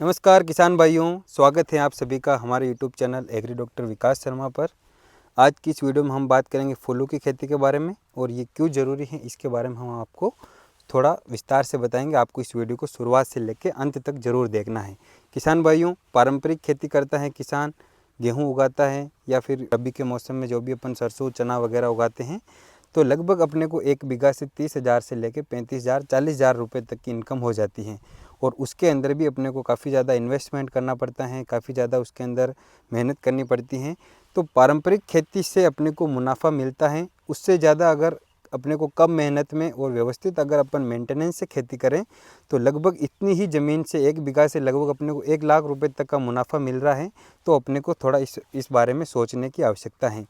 नमस्कार किसान भाइयों, स्वागत है आप सभी का हमारे यूट्यूब चैनल एग्री डॉक्टर विकास शर्मा पर। आज की इस वीडियो में हम बात करेंगे फूलों की खेती के बारे में और ये क्यों ज़रूरी है इसके बारे में हम आपको थोड़ा विस्तार से बताएंगे। आपको इस वीडियो को शुरुआत से लेकर अंत तक ज़रूर देखना है। किसान भाइयों, पारंपरिक खेती करता है किसान, गेहूँ उगाता है या फिर रबी के मौसम में जो भी अपन सरसों चना वगैरह उगाते हैं, तो लगभग अपने को 1 बीघा से 30,000 से लेकर 35,000 40,000 रुपये तक की इनकम हो जाती है। और उसके अंदर भी अपने को काफ़ी ज़्यादा इन्वेस्टमेंट करना पड़ता है, काफ़ी ज़्यादा उसके अंदर मेहनत करनी पड़ती है। तो पारंपरिक खेती से अपने को मुनाफा मिलता है, उससे ज़्यादा अगर अपने को कम मेहनत में और व्यवस्थित अगर अपन मेंटेनेंस से खेती करें तो लगभग इतनी ही ज़मीन से 1 बीघा से लगभग अपने को 1 लाख रुपए तक का मुनाफा मिल रहा है। तो अपने को थोड़ा इस बारे में सोचने की आवश्यकता है।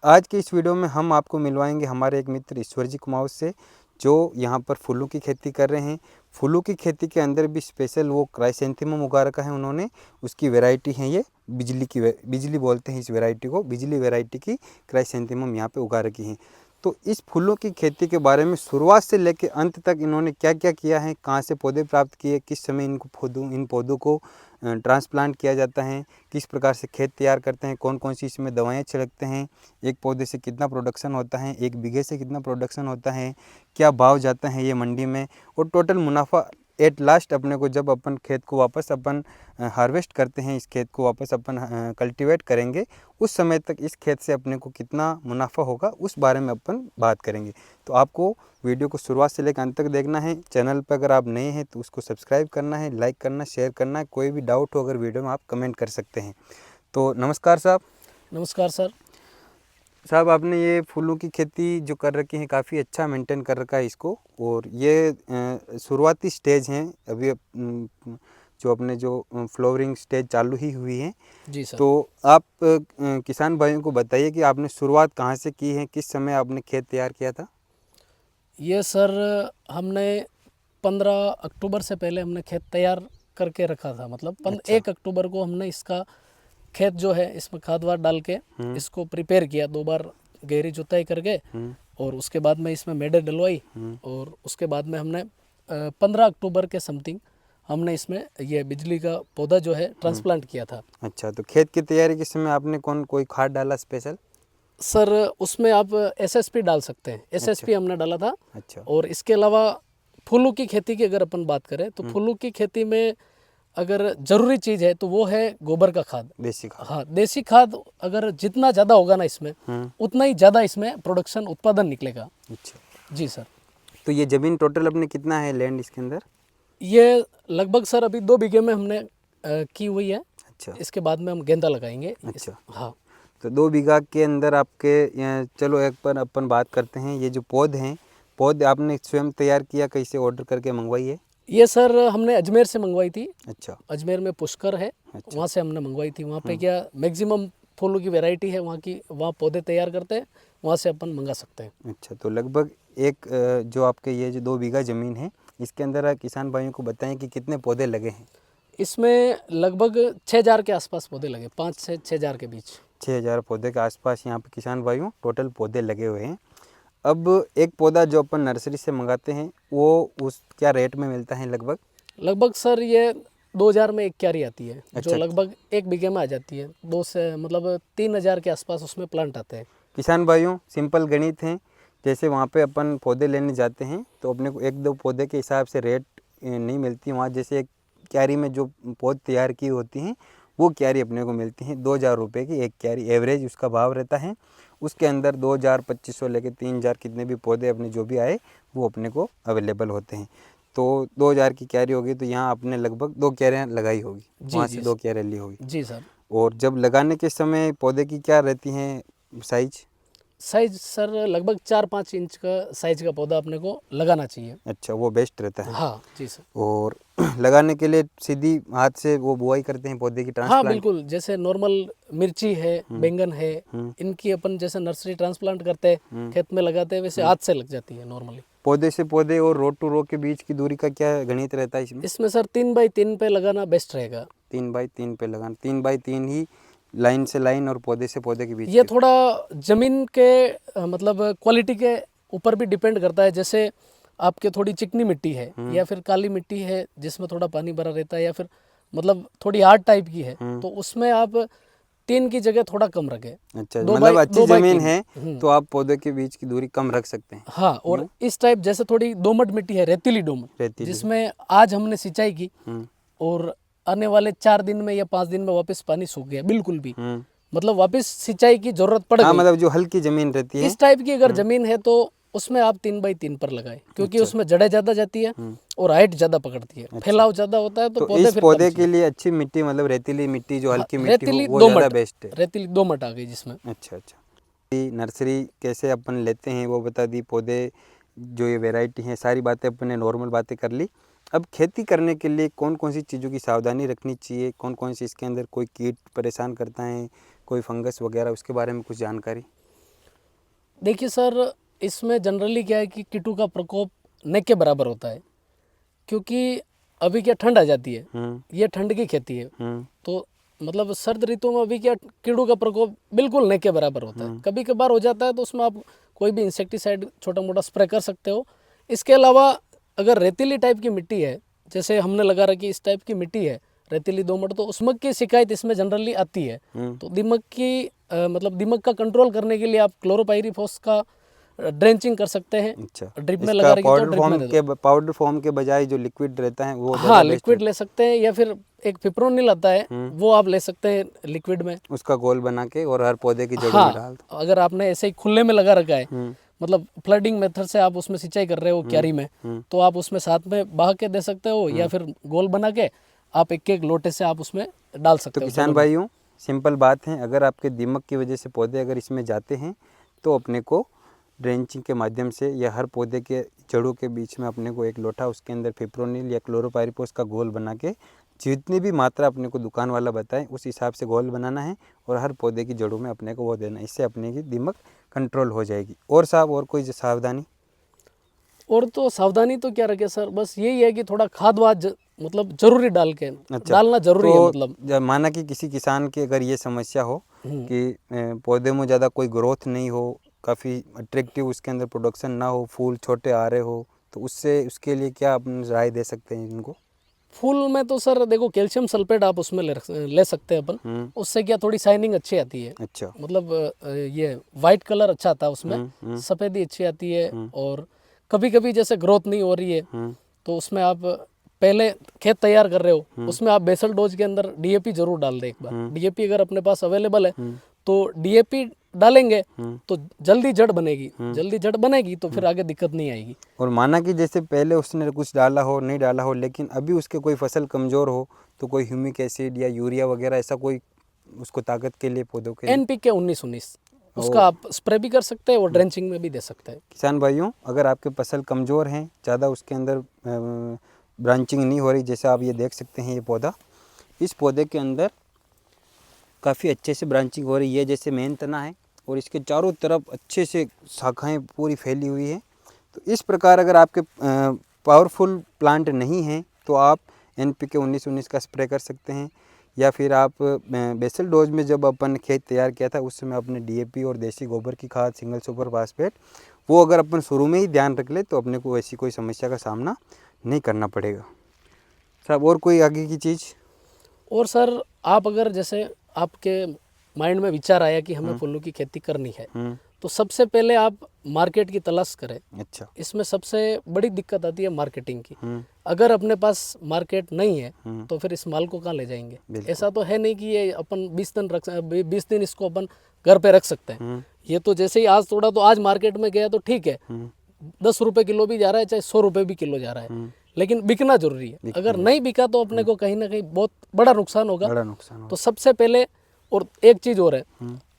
आज के इस वीडियो में हम आपको मिलवाएंगे हमारे एक मित्र ईश्वर जी कुमाऊँ से, जो यहाँ पर फूलों की खेती कर रहे हैं। फूलों की खेती के अंदर भी स्पेशल वो क्राइसेंथेमम उगा रखा है उन्होंने। उसकी वैरायटी है ये बिजली बोलते हैं इस वैरायटी को, बिजली वैरायटी की क्राइसेंथेमम यहाँ पे उगा रखी है। तो इस फूलों की खेती के बारे में शुरुआत से लेकर अंत तक इन्होंने क्या क्या किया है, कहाँ से पौधे प्राप्त किए, किस समय इन पौधों को ट्रांसप्लांट किया जाता है, किस प्रकार से खेत तैयार करते हैं, कौन कौन सी इसमें दवाएं छिड़कते हैं, एक पौधे से कितना प्रोडक्शन होता है, 1 बीघे से कितना प्रोडक्शन होता है, क्या भाव जाता है ये मंडी में, और टोटल मुनाफा एट लास्ट अपने को जब अपन खेत को वापस अपन हार्वेस्ट करते हैं, इस खेत को वापस अपन कल्टीवेट करेंगे, उस समय तक इस खेत से अपने को कितना मुनाफा होगा उस बारे में अपन बात करेंगे। तो आपको वीडियो को शुरुआत से लेकर अंत तक देखना है। चैनल पर अगर आप नए हैं तो उसको सब्सक्राइब करना है, लाइक करना, शेयर करना है। कोई भी डाउट हो अगर वीडियो में आप कमेंट कर सकते हैं। तो नमस्कार साहब। नमस्कार सर। साहब, आपने ये फूलों की खेती जो कर रखी है काफ़ी अच्छा मेंटेन कर रखा है इसको, और ये शुरुआती स्टेज हैं अभी जो अपने जो फ्लावरिंग स्टेज चालू ही हुई है। जी सर। तो आप किसान भाइयों को बताइए कि आपने शुरुआत कहाँ से की है, किस समय आपने खेत तैयार किया था? ये सर हमने 15 अक्टूबर से पहले हमने खेत तैयार करके रखा था। मतलब अच्छा। 1 अक्टूबर को हमने इसका खेत जो है इसमें खाद वाद डाल के इसको प्रिपेयर किया, 2 बार गहरी जुताई करके, और उसके बाद में इसमें मेडे डलवाई, और उसके बाद में हमने 15 अक्टूबर के समथिंग हमने इसमें ये बिजली का पौधा जो है ट्रांसप्लांट किया था। अच्छा, तो खेत की तैयारी के समय आपने कोई खाद डाला स्पेशल? सर उसमें आप एसएसपी डाल सकते हैं, एसएसपी हमने डाला था। अच्छा। और इसके अलावा फूलों की खेती की अगर अपन बात करें तो फूलों की खेती में अगर ज़रूरी चीज़ है तो वो है गोबर का खाद, देसी खाद। हाँ देसी खाद। अगर जितना ज़्यादा होगा ना इसमें उतना ही ज़्यादा इसमें प्रोडक्शन उत्पादन निकलेगा। अच्छा, जी सर। तो ये ज़मीन टोटल अपने कितना है लैंड इसके अंदर? ये लगभग सर अभी 2 बीघे में हमने की हुई है। अच्छा। इसके बाद में हम गेंदा लगाएंगे। अच्छा, हाँ। तो 2 बीघा के अंदर आपके चलो एक पर अपन बात करते हैं। ये जो पौधे आपने स्वयं तैयार किया, कैसे ऑर्डर करके मंगवाई है? ये सर हमने अजमेर से मंगवाई थी। अच्छा। अजमेर में पुष्कर है, अच्छा। वहाँ से हमने मंगवाई थी। वहाँ पे क्या मैक्सिमम फूलों की वैरायटी है वहाँ की, वहाँ पौधे तैयार करते हैं, वहाँ से अपन मंगा सकते हैं। अच्छा, तो लगभग एक जो आपके ये जो 2 बीघा ज़मीन है इसके अंदर आप किसान भाइयों को बताएं कि कितने पौधे लगे हैं? इसमें लगभग 6,000 के आसपास पौधे लगे, 5 से 6,000 के बीच। 6,000 पौधे के आसपास यहाँ पे किसान भाइयों टोटल पौधे लगे हुए हैं। अब एक पौधा जो अपन नर्सरी से मंगाते हैं वो उस क्या रेट में मिलता है लगभग? लगभग सर ये 2,000 में एक क्यारी आती है, जो अच्छा। लगभग 1 बीघे में आ जाती है। 2 से मतलब 3,000 के आसपास उसमें प्लांट आते हैं। किसान भाइयों, सिंपल गणित है। जैसे वहाँ पे अपन पौधे लेने जाते हैं तो अपने को 1-2 पौधे के हिसाब से रेट नहीं मिलती वहाँ। जैसे एक क्यारी में जो पौध तैयार की होती हैं वो क्यारी अपने को मिलती हैं 2,000 रुपये की एक क्यारी, एवरेज उसका भाव रहता है। उसके अंदर 2,000 2,500 लेके 3,000 कितने भी पौधे अपने जो भी आए वो अपने को अवेलेबल होते हैं। तो 2,000 की क्यारी होगी तो यहाँ आपने लगभग 2 क्यारियाँ लगाई होगी, वहाँ से 2 क्यारियाँ ली होगी। जी सर। और जब लगाने के समय पौधे की क्या रहती हैं साइज? साइज सर लगभग 4-5 इंच का साइज का पौधा अपने को लगाना चाहिए। अच्छा, वो बेस्ट रहता है। हाँ जी सर। और लगाने के लिए सीधी हाथ से वो बुआई करते हैं पौधे की, हाँ ट्रांसप्लांट? बिल्कुल, जैसे नॉर्मल मिर्ची है, बैंगन है, इनकी अपन जैसे नर्सरी ट्रांसप्लांट करते हैं, खेत में लगाते हैं, वैसे हाथ से लग जाती है नॉर्मली। पौधे से पौधे और रो टू रो के बीच की दूरी का क्या गणित रहता है इसमें? इसमें सर 3x3 पे लगाना बेस्ट रहेगा। 3x3 पे लगाना, 3x3 ही लाइन से लाइन और पौधे से पौधे के बीच ये के? थोड़ा जमीन के मतलब क्वालिटी के ऊपर भी डिपेंड करता है। जैसे आपके थोड़ी चिकनी मिट्टी है या फिर काली मिट्टी है जिसमें थोड़ा पानी भरा रहता है, या फिर मतलब थोड़ी हार्ड टाइप की है, तो उसमें आप 3 की जगह थोड़ा कम रखें। अच्छा, 2 मतलब बाई अच्छी 2 बाई जमीन 3। है तो आप पौधे के बीच की दूरी कम रख सकते हैं। हाँ, और इस टाइप जैसे थोड़ी दोमट मिट्टी है, रेतीली दोमट, रेतीली। जिसमें आज हमने सिंचाई की और आने वाले 4 दिन में या 5 दिन में वापस पानी सूख गया बिल्कुल भी, मतलब वापस सिंचाई की जरूरत पड़ हाँ, गई, मतलब जो हल्की जमीन रहती है इस टाइप की अगर जमीन है तो उसमें आप 3 बाई 3 पर लगाए, क्योंकि उसमें जड़ें ज्यादा जाती है और हाइट ज्यादा पकड़ती है, फैलाव ज्यादा होता है, तो तो पौधे इस फिर पौधे के लिए अच्छी मिट्टी मतलब रेतीली मिट्टी, जो हल्की मिट्टी हो रेतीली वो ज़्यादा दोमट, बेस्ट है। रेतीली दोमट आ गई जिसमें। अच्छा अच्छा। नर्सरी कैसे अपन लेते हैं वो बता दी, पौधे जो ये वैरायटी हैं, सारी बातें अपन ने नॉर्मल बातें कर ली। अब खेती करने के लिए कौन कौन सी चीज़ों की सावधानी रखनी चाहिए, कौन कौन सी इसके अंदर कोई कीट परेशान करता है, कोई फंगस वगैरह, उसके बारे में कुछ जानकारी। देखिए सर, इसमें जनरली क्या है कि कीटों का प्रकोप न के बराबर होता है, क्योंकि अभी क्या ठंड आ जाती है, ये ठंड की खेती है, तो मतलब सर्द ऋतु में अभी क्या कीड़ों का प्रकोप बिल्कुल न के बराबर होता है। कभी कभार हो जाता है तो उसमें आप कोई भी इंसेक्टिसाइड छोटा मोटा स्प्रे कर सकते हो। इसके अलावा अगर रेतीली टाइप की मिट्टी है, जैसे हमने लगा रखी इस टाइप की मिट्टी है रेतीली दोमट, तो उसमक की शिकायत इसमें जनरली आती है। तो दीमक की मतलब दीमक का कंट्रोल करने के लिए आप क्लोरोपाइरीफॉस का ड्रेंचिंग कर सकते हैं। अच्छा, ड्रिप में इसका लगा रखी तो ड्रिप में दे दो। पाउडर फॉर्म के बजाय जो लिक्विड रहता है वो हाँ, ज़्यादा बेस्ट लिक्विड ले सकते हैं, या फिर एक फिप्रोनिल आता है वो आप ले सकते हैं लिक्विड में, उसका घोल बना के और हर पौधे की जड़ों में डाल हाँ, अगर आपने ऐसे ही खुले में लगा रखा है, मतलब फ्लडिंग मेथड से आप उसमें सिंचाई कर रहे हो क्यारी में, तो आप उसमें साथ में बहा के दे सकते हो, या फिर गोल बना के आप एक एक लोटे से आप उसमें डाल सकते तो हो। किसान भाइयों, सिंपल बात है, अगर आपके दीमक की वजह से पौधे अगर इसमें जाते हैं तो अपने को ड्रेंचिंग के माध्यम से या हर पौधे के जड़ों के बीच में अपने को एक लोटा उसके अंदर फिप्रोनिल या क्लोरोपाइरीफॉस का घोल बना के जितनी भी मात्रा अपने को दुकान वाला बताए उस हिसाब से घोल बनाना है और हर पौधे की जड़ों में अपने को वो देना है। इससे अपने की दीमक कंट्रोल हो जाएगी। और साहब, और कोई सावधानी? और तो सावधानी तो क्या रखे सर, बस यही है कि थोड़ा खाद वाद मतलब जरूरी डाल के डालना जरूरी है। मतलब जब माना कि किसी किसान की अगर ये समस्या हो कि पौधे में ज़्यादा कोई ग्रोथ नहीं हो, काफ़ी अट्रैक्टिव उसके अंदर प्रोडक्शन ना हो, फूल छोटे आ रहे हो, तो उसके लिए क्या अपन राय दे सकते हैं इनको? फूल में तो सर देखो, कैल्शियम सल्फेट आप उसमें ले सकते हैं अपन, उससे क्या थोड़ी शाइनिंग अच्छी आती है। अच्छा, मतलब ये वाइट कलर अच्छा आता है उसमें, सफ़ेदी अच्छी आती है। और कभी कभी जैसे ग्रोथ नहीं हो रही है तो उसमें आप पहले खेत तैयार कर रहे हो उसमें आप बेसल डोज के अंदर डीएपी जरूर डाल दें एक बार। डीएपी अगर अपने पास अवेलेबल है तो डीएपी डालेंगे तो जल्दी जड़ बनेगी, जल्दी जड़ बनेगी तो फिर आगे दिक्कत नहीं आएगी। और माना कि जैसे पहले उसने कुछ डाला हो, नहीं डाला हो, लेकिन अभी उसके कोई फसल कमज़ोर हो तो कोई ह्यूमिक एसिड या यूरिया वगैरह ऐसा कोई उसको ताकत के लिए पौधों के लिए एनपीके 19-19 उसका आप स्प्रे भी कर सकते हैं और ड्रेंचिंग में भी दे सकते हैं। किसान भाइयों, अगर आपके फसल कमज़ोर हैं, ज़्यादा उसके अंदर ब्रांचिंग नहीं हो रही, जैसे आप ये देख सकते हैं ये पौधा, इस पौधे के अंदर काफ़ी अच्छे से ब्रांचिंग हो रही है, जैसे मेन तना है और इसके चारों तरफ अच्छे से शाखाएं पूरी फैली हुई है। तो इस प्रकार अगर आपके पावरफुल प्लांट नहीं हैं तो आप NPK 19-19 का स्प्रे कर सकते हैं, या फिर आप बेसल डोज में जब अपन खेत तैयार किया था उस समय अपने DAP और देसी गोबर की खाद सिंगल सुपर फास्फेट वो अगर अपन शुरू में ही ध्यान रख ले तो अपने को ऐसी कोई समस्या का सामना नहीं करना पड़ेगा। साहब, और कोई आगे की चीज़? और सर आप अगर जैसे आपके माइंड में विचार आया कि हमें फूलों की खेती करनी है तो सबसे पहले आप मार्केट की तलाश करें। अच्छा, इसमें सबसे बड़ी दिक्कत आती है मार्केटिंग की। अगर अपने पास मार्केट नहीं है तो फिर इस माल को कहाँ ले जाएंगे? ऐसा तो है नहीं कि ये अपन 20 दिन इसको अपन घर पे रख सकते हैं। ये तो जैसे ही आज तोड़ा तो आज मार्केट में गया तो ठीक है, 10 रुपये किलो भी जा रहा है चाहे 100 रुपये भी किलो जा रहा है, लेकिन बिकना जरूरी है। अगर नहीं बिका तो अपने को कहीं ना कहीं बहुत बड़ा नुकसान होगा। तो सबसे पहले, और एक चीज़ और है,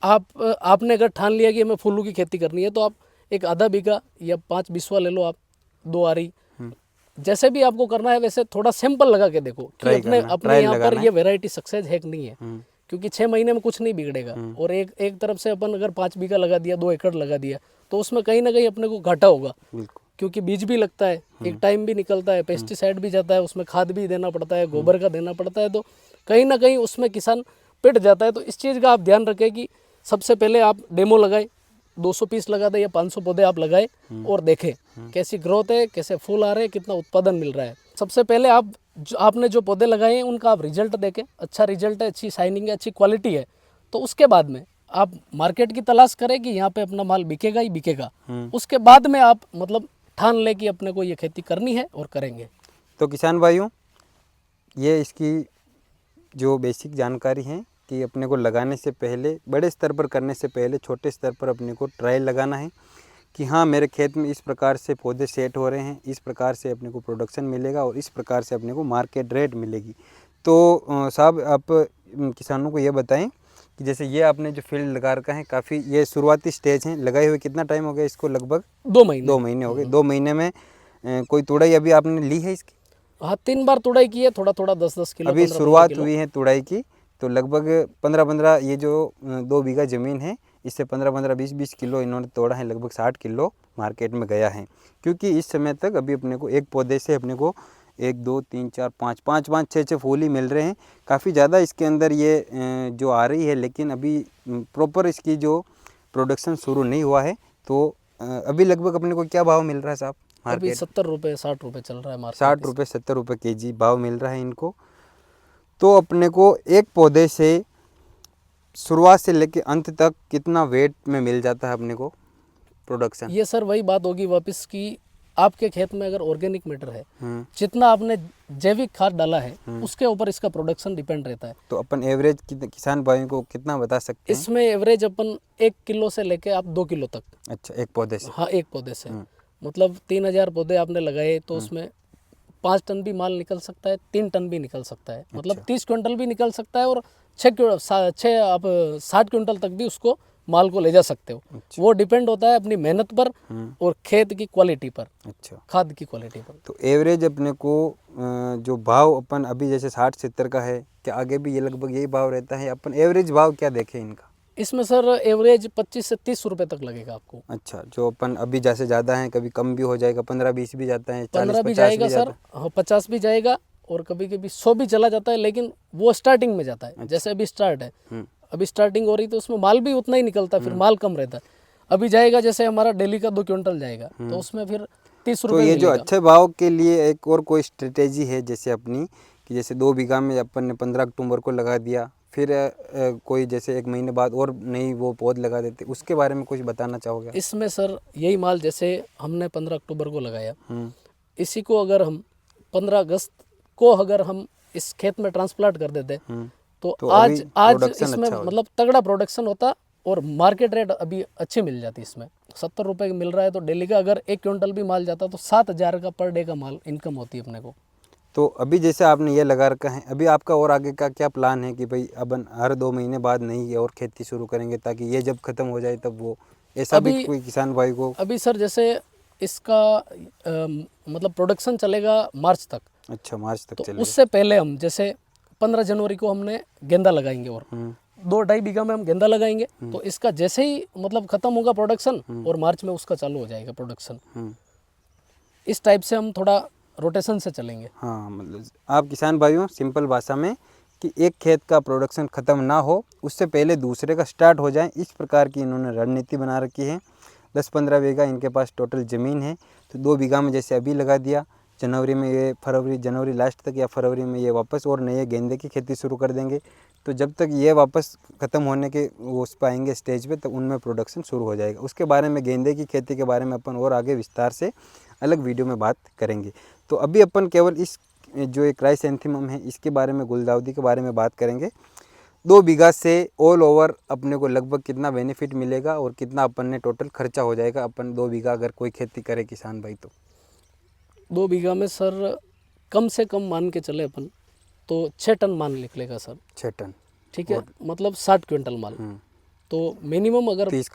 आपने अगर ठान लिया कि हमें फूलों की खेती करनी है तो आप एक आधा बीघा या 5 बिस्वा ले लो, आप 2 आरी, जैसे भी आपको करना है वैसे थोड़ा सैंपल लगा के देखो कि अपने यहाँ पर ये वैरायटी सक्सेस है कि नहीं है, क्योंकि 6 महीने में कुछ नहीं बिगड़ेगा। और एक तरफ से अपन अगर 5 बीघा लगा दिया, 2 एकड़ लगा दिया तो उसमें कहीं ना कहीं अपने को घाटा होगा, क्योंकि बीज भी लगता है, एक टाइम भी निकलता है, पेस्टिसाइड भी जाता है, उसमें खाद भी देना पड़ता है, गोबर का देना पड़ता है, तो कहीं ना कहीं उसमें किसान पिट जाता है। तो इस चीज़ का आप ध्यान रखें कि सबसे पहले आप डेमो लगाए, 200 पीस लगा दे या 500 पौधे आप लगाए और देखें कैसी ग्रोथ है, कैसे फूल आ रहे हैं, कितना उत्पादन मिल रहा है। सबसे पहले आप जो आपने जो पौधे लगाए हैं उनका आप रिजल्ट देखें, अच्छा रिजल्ट है, अच्छी शाइनिंग है, अच्छी क्वालिटी है, तो उसके बाद में आप मार्केट की तलाश करें कि यहाँ पे अपना माल बिकेगा ही बिकेगा। उसके बाद में आप मतलब ठान ले कि अपने को ये खेती करनी है और करेंगे। तो किसान भाइयों, ये इसकी जो बेसिक जानकारी है कि अपने को लगाने से पहले, बड़े स्तर पर करने से पहले छोटे स्तर पर अपने को ट्रायल लगाना है कि हाँ मेरे खेत में इस प्रकार से पौधे सेट हो रहे हैं, इस प्रकार से अपने को प्रोडक्शन मिलेगा और इस प्रकार से अपने को मार्केट रेट मिलेगी। तो साहब आप किसानों को ये बताएं कि जैसे ये आपने जो फील्ड लगा रखा है, काफ़ी ये शुरुआती स्टेज है, लगाए हुए कितना टाइम हो गया इसको? लगभग 2 महीने। 2 महीने हो गए। 2 महीने में कोई तुड़ाई अभी आपने ली है इसकी? हाँ, 3 बार तुड़ाई की है, थोड़ा थोड़ा 10-10 किलो, अभी 15-15 शुरुआत किलो। हुई है तुड़ाई की, तो लगभग 15-15 ये जो 2 बीघा ज़मीन है, इससे 15-15 20-20 किलो इन्होंने तोड़ा है, लगभग 60 किलो मार्केट में गया है। क्योंकि इस समय तक अभी अपने को एक पौधे से अपने को 1 2 3 4 5 5 5 6 फूल ही मिल रहे हैं। काफ़ी ज़्यादा इसके अंदर ये जो आ रही है, लेकिन अभी प्रॉपर इसकी जो प्रोडक्शन शुरू नहीं हुआ है। तो अभी लगभग अपने को क्या भाव मिल रहा है साहब अभी मार्केट? 70 रुपये 60 रुपये चल रहा है मार्केट। 60 रुपये 70 रुपये केजी भाव मिल रहा है इनको। तो अपने को एक पौधे से शुरुआत से लेके अंत तक कितना वेट में मिल जाता है अपने को प्रोडक्शन? ये सर वही बात होगी वापस कि आपके खेत में अगर ऑर्गेनिक मैटर है, जितना आपने जैविक खाद डाला है उसके ऊपर इसका प्रोडक्शन डिपेंड रहता है। तो अपन एवरेज किसान भाइयों को कितना बता सकते हैं? इसमें एवरेज अपन 1 किलो से लेके आप 2 किलो तक। अच्छा, एक पौधे से? हाँ, एक पौधे से। मतलब 3000 पौधे आपने लगाए तो उसमें 5 टन भी माल निकल सकता है, 3 टन भी निकल सकता है, मतलब 30 क्विंटल भी निकल सकता है और 6 आप 60 क्विंटल तक भी उसको माल को ले जा सकते हो। वो डिपेंड होता है अपनी मेहनत पर और खेत की क्वालिटी पर, अच्छा, खाद की क्वालिटी पर। तो एवरेज अपने को जो भाव अपन अभी जैसे 60-70 का है, क्या आगे भी ये लगभग यही भाव रहता है? अपन एवरेज भाव क्या देखें इनका? इसमें सर एवरेज 25 से 30 रुपये तक लगेगा आपको। अच्छा, जो अपन अभी जैसे ज़्यादा है, कभी कम भी हो जाएगा, 15-20 भी जाता है, 15 भी 40-50 जाएगा भी सर, जाता हाँ 50 भी जाएगा और कभी कभी 100 भी चला जाता है, लेकिन वो स्टार्टिंग में जाता है। जैसे अभी स्टार्ट है, अभी स्टार्टिंग हो रही तो उसमें माल भी उतना ही निकलता है, फिर माल कम रहता है। अभी जाएगा जैसे हमारा डेली का 2 क्विंटल जाएगा तो उसमें फिर 30 तो रुपये ये जो मिलेगा। अच्छे भाव के लिए एक और कोई स्ट्रेटेजी है जैसे अपनी, कि जैसे 2 बीघा में अपन ने 15 अक्टूबर को लगा दिया, फिर कोई जैसे 1 महीने बाद और नई वो पौध लगा देते, उसके बारे में कुछ बताना चाहोगे? इसमें सर यही माल जैसे हमने 15 अक्टूबर को लगाया, इसी को अगर हम 15 अगस्त को अगर हम इस खेत में ट्रांसप्लांट कर देते तो आज इसमें अच्छा मतलब तगड़ा प्रोडक्शन होता और मार्केट रेट अभी अच्छी मिल जाती। इसमें 70 रुपये मिल रहा है तो डेली का अगर 1 क्विंटल भी माल जाता तो 7000 का पर डे का माल इनकम होती है अपने को। तो अभी जैसे आपने ये लगा रखा है, अभी आपका और आगे का क्या प्लान है कि भाई अब हर 2 महीने बाद नहीं और खेती शुरू करेंगे, ताकि ये जब खत्म हो जाए तब वो, ऐसा भी कोई किसान भाई को? अभी सर जैसे इसका मतलब प्रोडक्शन चलेगा मार्च तक। अच्छा, मार्च तक तो चलेगा। उससे पहले हम जैसे 15 जनवरी को हमने गेंदा लगाएंगे और 2-2.5 बीघा में हम गेंदा लगाएंगे। तो इसका जैसे ही मतलब खत्म होगा प्रोडक्शन और मार्च में उसका चालू हो जाएगा प्रोडक्शन। इस टाइप से हम थोड़ा रोटेशन से चलेंगे। हाँ, मतलब आप किसान भाइयों सिंपल भाषा में कि एक खेत का प्रोडक्शन ख़त्म ना हो उससे पहले दूसरे का स्टार्ट हो जाए, इस प्रकार की इन्होंने रणनीति बना रखी है। 10-15 बीघा इनके पास टोटल ज़मीन है, तो 2 बीघा में जैसे अभी लगा दिया, जनवरी में ये जनवरी लास्ट तक या फरवरी में ये वापस और नए गेंदे की खेती शुरू कर देंगे। तो जब तक ये वापस ख़त्म होने के उस पर आएंगे स्टेज पे, तब उनमें प्रोडक्शन शुरू हो जाएगा। उसके बारे में, गेंदे की खेती के बारे में अपन और आगे विस्तार से अलग वीडियो में बात करेंगे। तो अभी अपन केवल इस जो एक क्राइसैंथेमम है इसके बारे में, गुलदाउदी के बारे में बात करेंगे। 2 बीघा से ऑल ओवर अपने को लगभग कितना बेनिफिट मिलेगा और कितना अपन ने टोटल खर्चा हो जाएगा अपन 2 बीघा अगर कोई खेती करे किसान भाई तो? 2 बीघा में सर कम से कम मान के चले अपन तो 6 टन माल निकलेगा सर। 6 टन, ठीक है, मतलब 60 क्विंटल माल। तो मिनिमम अगर 30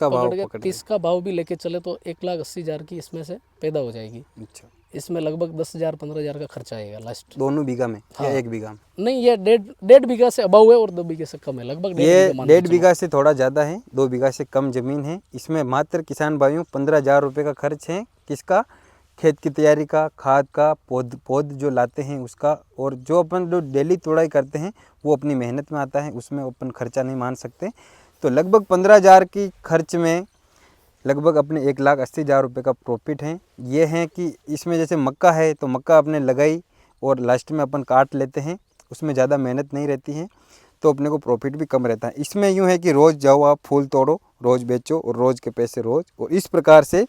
का भाव भी लेके चले तो 1,80,000 की इसमें से पैदा हो जाएगी। अच्छा, इसमें लगभग 10,000-15,000 का खर्चा आएगा लास्ट। दोनों बीघा में? हाँ। या 1 बीघा में? नहीं, ये 1.5 बीघा से अबाव है और 2 बीघे से कम है, लगभग ये 1.5 बीघा से थोड़ा ज़्यादा है, 2 बीघा से कम ज़मीन है। इसमें मात्र किसान भाइयों 15,000 रुपये का खर्च है। किसका? खेत की तैयारी का, खाद का, पौध जो लाते हैं उसका, और जो अपन जो डेली तोड़ाई करते हैं वो अपनी मेहनत में आता है, उसमें अपन खर्चा नहीं मान सकते। तो लगभग 15,000 की खर्च में लगभग अपने 1,80,000 रुपये का प्रॉफिट है। ये है कि इसमें जैसे मक्का है तो मक्का आपने लगाई, और लास्ट में अपन काट लेते हैं, उसमें ज़्यादा मेहनत नहीं रहती है, तो अपने को प्रॉफिट भी कम रहता है। इसमें यूँ है कि रोज़ जाओ आप फूल तोड़ो, रोज़ बेचो और रोज़ के पैसे रोज़, और इस प्रकार से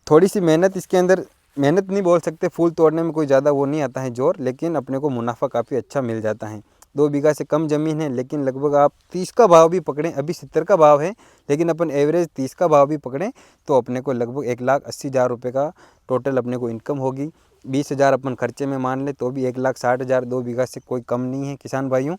थोड़ी सी मेहनत इसके अंदर, मेहनत नहीं बोल सकते, फूल तोड़ने में कोई ज़्यादा वो नहीं आता है जोर, लेकिन अपने को मुनाफा काफ़ी अच्छा मिल जाता है। 2 बीघा से कम ज़मीन है, लेकिन लगभग आप 30 का भाव भी पकड़ें, अभी 70 का भाव है, लेकिन अपन एवरेज 30 का भाव भी पकड़ें तो अपने को लगभग 1,80,000 रुपये का टोटल अपने को इनकम होगी। 20,000 अपन खर्चे में मान ले तो भी 1,60,000 2 बीघा से कोई कम नहीं है। किसान भाइयों,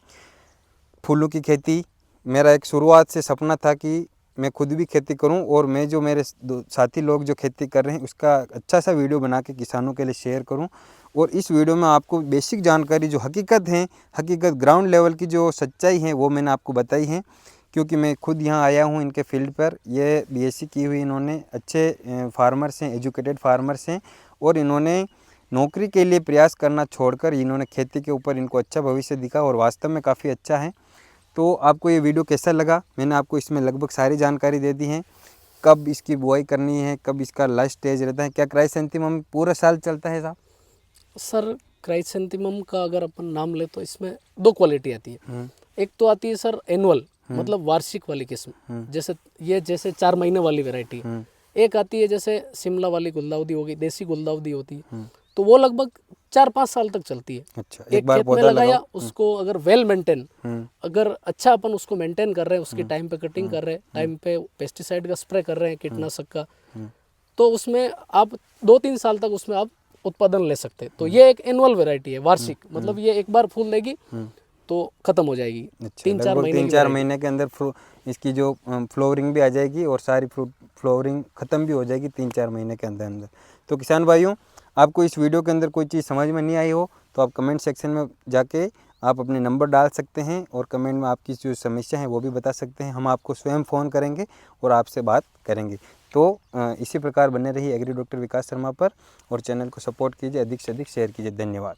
फूलों की खेती मेरा एक शुरुआत से सपना था कि मैं खुद भी खेती करूं, और मैं जो मेरे साथी लोग जो खेती कर रहे हैं उसका अच्छा सा वीडियो बना के किसानों के लिए शेयर करूं। और इस वीडियो में आपको बेसिक जानकारी जो हकीकत है, हकीकत ग्राउंड लेवल की जो सच्चाई है वो मैंने आपको बताई है, क्योंकि मैं खुद यहाँ आया हूँ इनके फील्ड पर। ये बीएससी की हुई इन्होंने, अच्छे फार्मर्स हैं, एजुकेटेड फार्मर्स हैं, और इन्होंने नौकरी के लिए प्रयास करना छोड़कर इन्होंने खेती के ऊपर इनको अच्छा भविष्य दिखा, और वास्तव में काफ़ी अच्छा है। तो आपको ये वीडियो कैसा लगा? मैंने आपको इसमें लगभग सारी जानकारी दे दी है, कब इसकी बुआई करनी है, कब इसका लास्ट स्टेज रहता है, क्या क्राइसेंथेमम पूरा साल चलता है साहब? सर क्राइसेंथेमम का अगर अपन नाम ले तो इसमें 2 क्वालिटी आती है। एक तो आती है सर एनुअल, मतलब वार्षिक वाली किस्म, जैसे 4 महीने वाली वैरायटी। एक आती है जैसे शिमला वाली गुलदाउदी होगी, देसी गुलदाउदी होती है, तो वो लगभग 4-5 साल तक चलती है। अच्छा, एक बार खेत में पौधा लगाया, लगाओ। उसको अगर वेल मेंटेन, अगर अच्छा अपन उसको मेंटेन कर रहे हैं, उसकी टाइम पे कटिंग कर रहे हैं, टाइम पे पेस्टिसाइड का स्प्रे कर रहे हैं, कीटनाशक का, तो उसमें आप 2-3 साल तक उसमें आप उत्पादन ले सकते हैं। तो ये एक एनुअल वैरायटी है, वार्षिक, मतलब ये एक बार फूल देगी तो खत्म हो जाएगी। अच्छा, 3-4 लगभग महीने की 3-4 variety। महीने के अंदर इसकी जो फ्लोवरिंग भी आ जाएगी और सारी फ्लोवरिंग ख़त्म भी हो जाएगी 3-4 महीने के अंदर अंदर। तो किसान भाइयों, आपको इस वीडियो के अंदर कोई चीज़ समझ में नहीं आई हो तो आप कमेंट सेक्शन में जाके आप अपने नंबर डाल सकते हैं, और कमेंट में आपकी जो समस्या है वो भी बता सकते हैं। हम आपको स्वयं फ़ोन करेंगे और आपसे बात करेंगे। तो इसी प्रकार बने रहिए एग्री डॉक्टर विकास शर्मा पर, और चैनल को सपोर्ट कीजिए, अधिक से अधिक शेयर कीजिए। धन्यवाद।